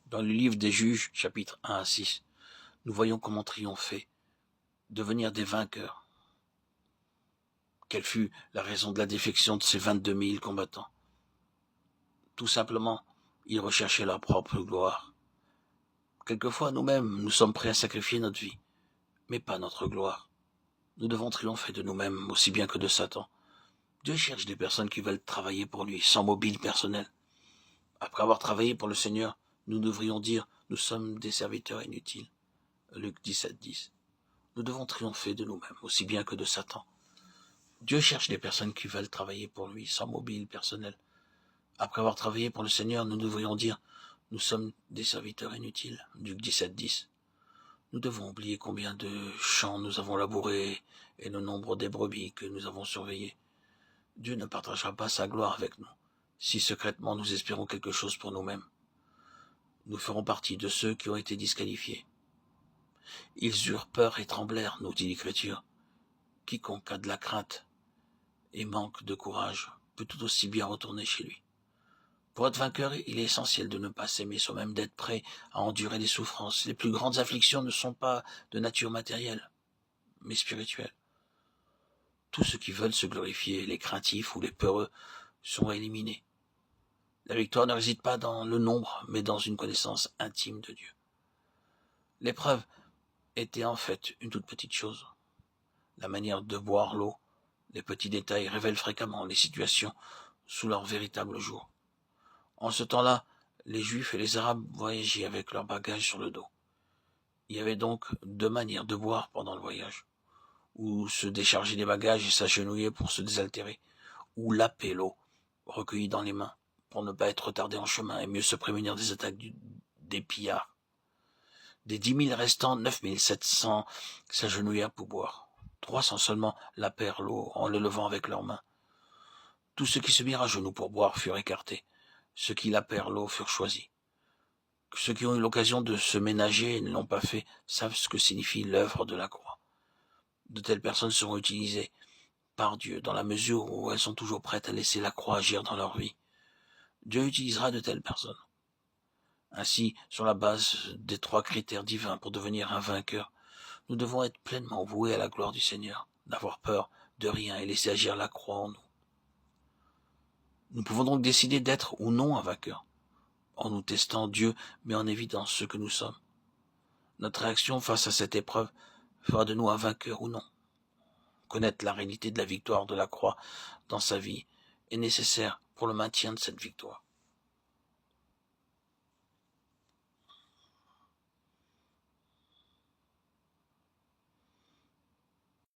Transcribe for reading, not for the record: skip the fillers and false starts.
Dans le livre des Juges, chapitres 1 à 6, nous voyons comment triompher, devenir des vainqueurs. Quelle fut la raison de la défection de ces 22 000 combattants? Tout simplement, ils recherchaient leur propre gloire. Quelquefois, nous-mêmes, nous sommes prêts à sacrifier notre vie, mais pas notre gloire. Nous devons triompher de nous-mêmes aussi bien que de Satan. Dieu cherche des personnes qui veulent travailler pour lui, sans mobile personnel. Après avoir travaillé pour le Seigneur, nous devrions dire « Nous sommes des serviteurs inutiles ». Luc 17, 10. Nous devons triompher de nous-mêmes aussi bien que de Satan. Dieu cherche des personnes qui veulent travailler pour lui, sans mobile personnel. Après avoir travaillé pour le Seigneur, nous devrions dire « Nous sommes des serviteurs inutiles ». Luc 17, 10. Nous devons oublier combien de champs nous avons labourés et le nombre des brebis que nous avons surveillées. Dieu ne partagera pas sa gloire avec nous, si secrètement nous espérons quelque chose pour nous-mêmes. Nous ferons partie de ceux qui ont été disqualifiés. Ils eurent peur et tremblèrent, nous dit l'Écriture. Quiconque a de la crainte et manque de courage peut tout aussi bien retourner chez lui. Pour être vainqueur, il est essentiel de ne pas s'aimer soi-même, d'être prêt à endurer les souffrances. Les plus grandes afflictions ne sont pas de nature matérielle, mais spirituelle. Tous ceux qui veulent se glorifier, les craintifs ou les peureux, sont éliminés. La victoire ne réside pas dans le nombre, mais dans une connaissance intime de Dieu. L'épreuve était en fait une toute petite chose. La manière de boire l'eau, les petits détails révèlent fréquemment les situations sous leur véritable jour. En ce temps-là, les Juifs et les Arabes voyageaient avec leurs bagages sur le dos. Il y avait donc deux manières de boire pendant le voyage, ou se décharger des bagages et s'agenouiller pour se désaltérer, ou laper l'eau, recueillie dans les mains, pour ne pas être retardé en chemin et mieux se prémunir des attaques des pillards. Des 10 000 restants, 9 700 s'agenouillèrent pour boire. 300 seulement lapèrent l'eau en le levant avec leurs mains. Tous ceux qui se mirent à genoux pour boire furent écartés. Ceux qui lapèrent l'eau furent choisis. Ceux qui ont eu l'occasion de se ménager et ne l'ont pas fait savent ce que signifie l'œuvre de la croix. De telles personnes seront utilisées par Dieu dans la mesure où elles sont toujours prêtes à laisser la croix agir dans leur vie. Dieu utilisera de telles personnes. Ainsi, sur la base des 3 critères divins pour devenir un vainqueur, nous devons être pleinement voués à la gloire du Seigneur, n'avoir peur de rien et laisser agir la croix en nous. Nous pouvons donc décider d'être ou non un vainqueur. En nous testant, Dieu met en évidence ce que nous sommes. Notre réaction face à cette épreuve fera de nous un vainqueur ou non. Connaître la réalité de la victoire de la croix dans sa vie est nécessaire pour le maintien de cette victoire.